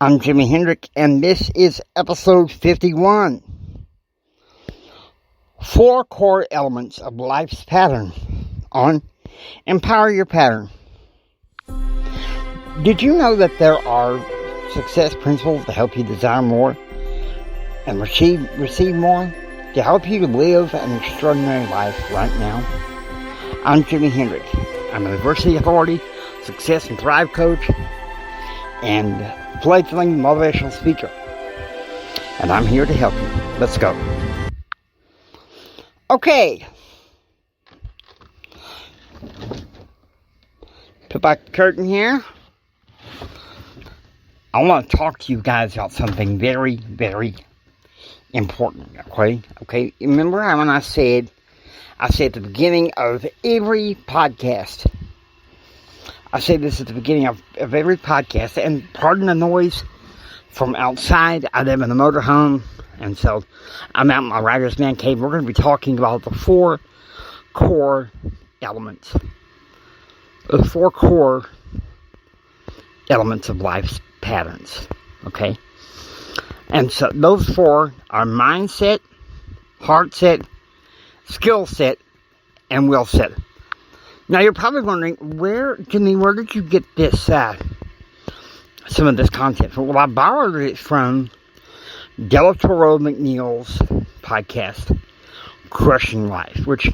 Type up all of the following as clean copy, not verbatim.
I'm Jimi Hendrix, and this is episode 51. 4 core elements of life's pattern on Empower Your Pattern. Did you know that there are success principles to help you desire more and receive more, to help you live an extraordinary life right now? I'm Jimi Hendrix. I'm an adversity authority, success and thrive coach, and fledgling motivational speaker. And I'm here to help you. Let's go. Okay. Put back the curtain here. I want to talk to you guys about something very, very important. Okay. Remember when I said at the beginning of every podcast, I say this at the beginning of every podcast, and pardon the noise from outside. I live in a motorhome, and so I'm out in my writer's man cave. We're going to be talking about the 4 core elements. The 4 core elements of life's patterns, okay? And so those 4 are mindset, heart set, skill set, and will set. Now, you're probably wondering, where did you get this, some of this content from? Well, I borrowed it from Delatoro McNeil's podcast, Crushing Life, which,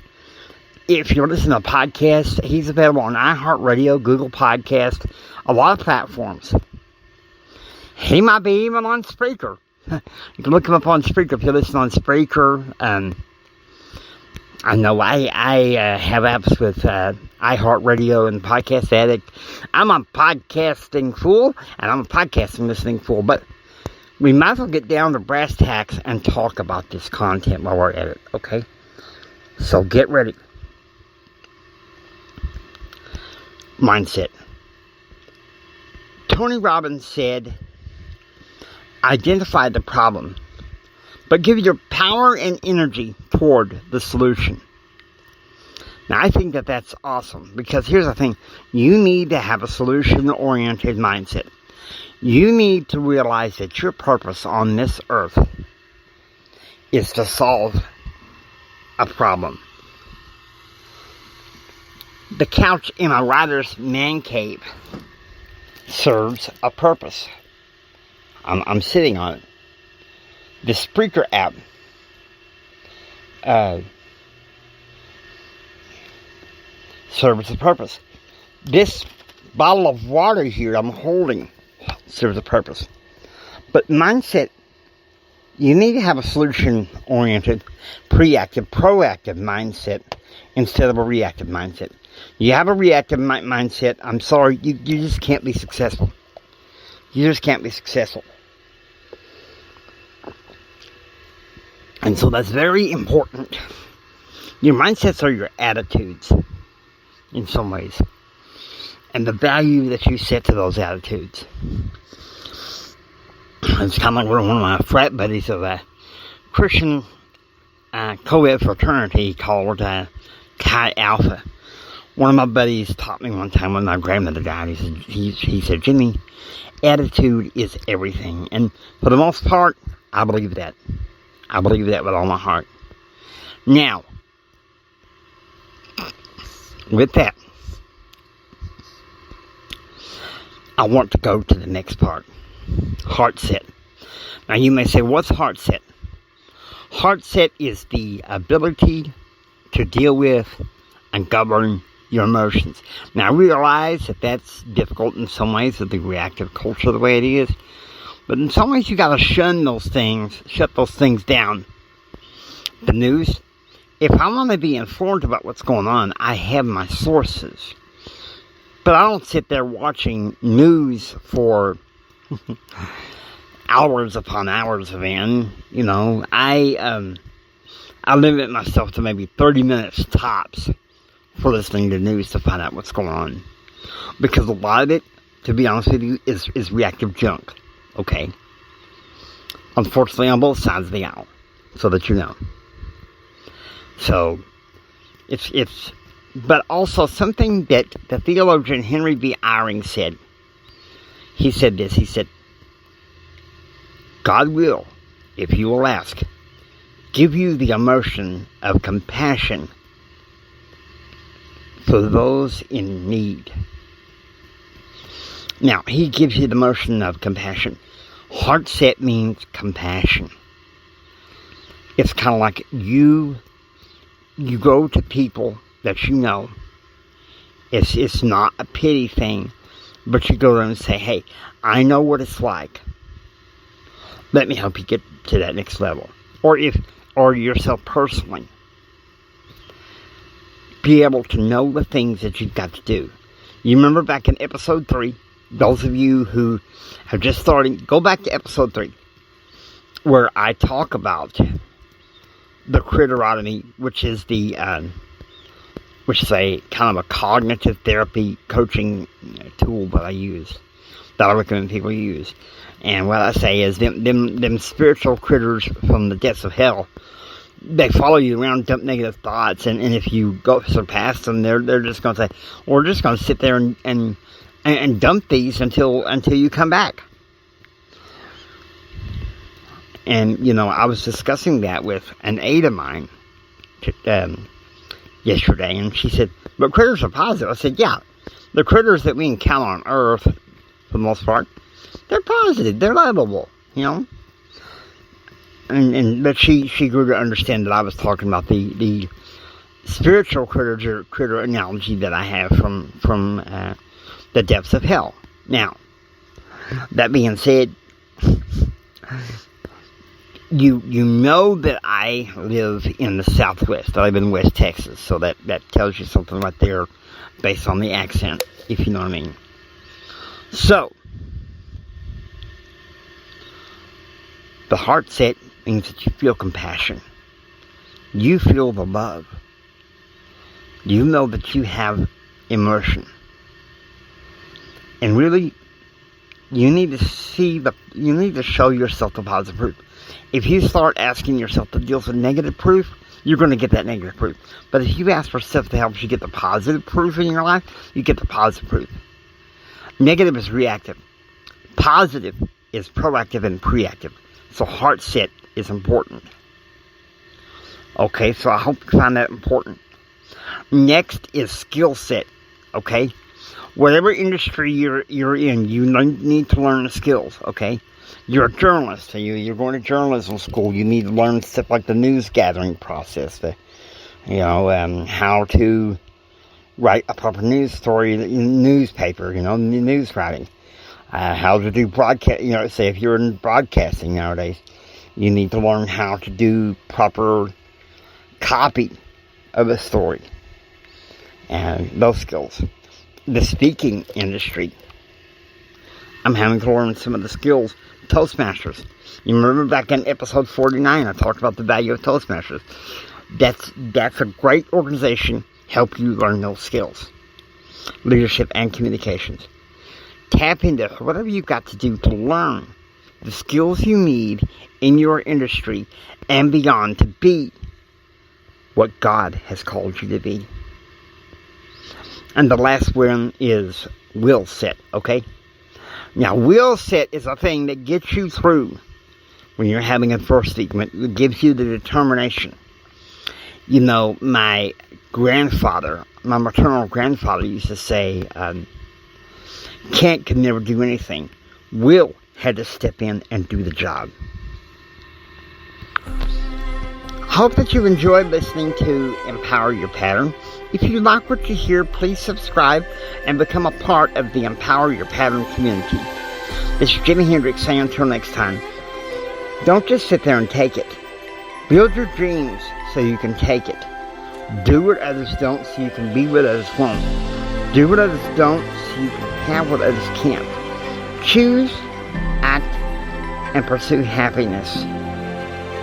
if you're listening to a podcast, he's available on iHeartRadio, Google Podcast, a lot of platforms. He might be even on Spreaker. You can look him up on Spreaker if you listen on Spreaker. I know I have apps with iHeartRadio and Podcast Addict. I'm a podcasting fool, and I'm a podcasting listening fool. But we might as well get down to brass tacks and talk about this content while we're at it, okay? So get ready. Mindset. Tony Robbins said, identify the problem, but give your power and energy toward the solution. Now, I think that that's awesome, because here's the thing. You need to have a solution-oriented mindset. You need to realize that your purpose on this earth is to solve a problem. The couch in a writer's man cave serves a purpose. I'm sitting on it. The Spreaker app serves a purpose. This bottle of water here I'm holding serves a purpose. But mindset, you need to have a solution-oriented, proactive mindset instead of a reactive mindset. You have a reactive mindset, I'm sorry, you just can't be successful. You just can't be successful. And so that's very important. Your mindsets are your attitudes, in some ways. And the value that you set to those attitudes. It's kind of like one of my frat buddies of a Christian co-ed fraternity called Chi Alpha. One of my buddies taught me one time when my grandmother died. He said, Jimmy, attitude is everything. And for the most part, I believe that. I believe that with all my heart. Now, with that, I want to go to the next part. Heart set. Now, you may say, what's heart set? Heart set is the ability to deal with and govern your emotions. Now, I realize that that's difficult in some ways with the reactive culture the way it is. But in some ways, you got to shut those things down. The news. If I want to be informed about what's going on, I have my sources. But I don't sit there watching news for hours upon hours of end. You know, I limit myself to maybe 30 minutes tops for listening to news to find out what's going on. Because a lot of it, to be honest with you, is reactive junk. Okay. Unfortunately, on both sides of the aisle, so that you know. So, it's, but also something that the theologian Henry V. Eyring said. He said this. He said, God will, if you will ask, give you the emotion of compassion for those in need. Now, He gives you the emotion of compassion. Heart set means compassion. It's kind of like you go to people that you know. It's not a pity thing, but you go there and say, hey, I know what it's like. Let me help you get to that next level. Or yourself personally. Be able to know the things that you've got to do. You remember back in episode 3, those of you who have just started, go back to episode 3, where I talk about the critterotomy, which is a kind of a cognitive therapy coaching tool that I use, that I recommend people use. And what I say is, them spiritual critters from the depths of hell, they follow you around, dump negative thoughts, and if you go surpass them, they're just going to say, we're just going to sit there and dump these until you come back. And, I was discussing that with an aide of mine yesterday, and she said, but critters are positive. I said, yeah, the critters that we encounter on Earth, for the most part, they're positive, they're lovable, But she grew to understand that I was talking about the spiritual critters, or critter analogy that I have from the depths of hell. Now, that being said, you know that I live in the Southwest. I live in West Texas, so that tells you something right there based on the accent, if you know what I mean. So, the heart set means that you feel compassion. You feel the love. You know that you have immersion. And really, you need to show yourself the positive proof. If you start asking yourself to deal with negative proof, you're going to get that negative proof. But if you ask for stuff to help you get the positive proof in your life, you get the positive proof. Negative is reactive. Positive is proactive and preactive. So heart set is important. Okay, so I hope you find that important. Next is skill set. Okay, whatever industry you're in, you need to learn the skills. Okay, you're a journalist, so you're going to journalism school. You need to learn stuff like the news gathering process. How to write a proper news story in the newspaper. News writing. How to do broadcast, say if you're in broadcasting nowadays, you need to learn how to do proper copy of a story. And those skills. The speaking industry, I'm having to learn some of the skills. Toastmasters. You remember back in episode 49, I talked about the value of Toastmasters. That's a great organization. Help you learn those skills. Leadership and communications. Tap into whatever you've got to do to learn the skills you need in your industry and beyond to be what God has called you to be. And the last one is will set, okay? Now, will set is a thing that gets you through when you're having adversity. It gives you the determination. My maternal grandfather used to say, Kent could never do anything. Will had to step in and do the job. Hope that you enjoyed listening to Empower Your Pattern. If you like what you hear, please subscribe and become a part of the Empower Your Pattern community. This is Jimi Hendrix saying until next time, don't just sit there and take it. Build your dreams so you can take it. Do what others don't so you can be what others won't. Do what others don't so you can have what others can't. Choose, act, and pursue happiness.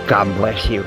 God bless you.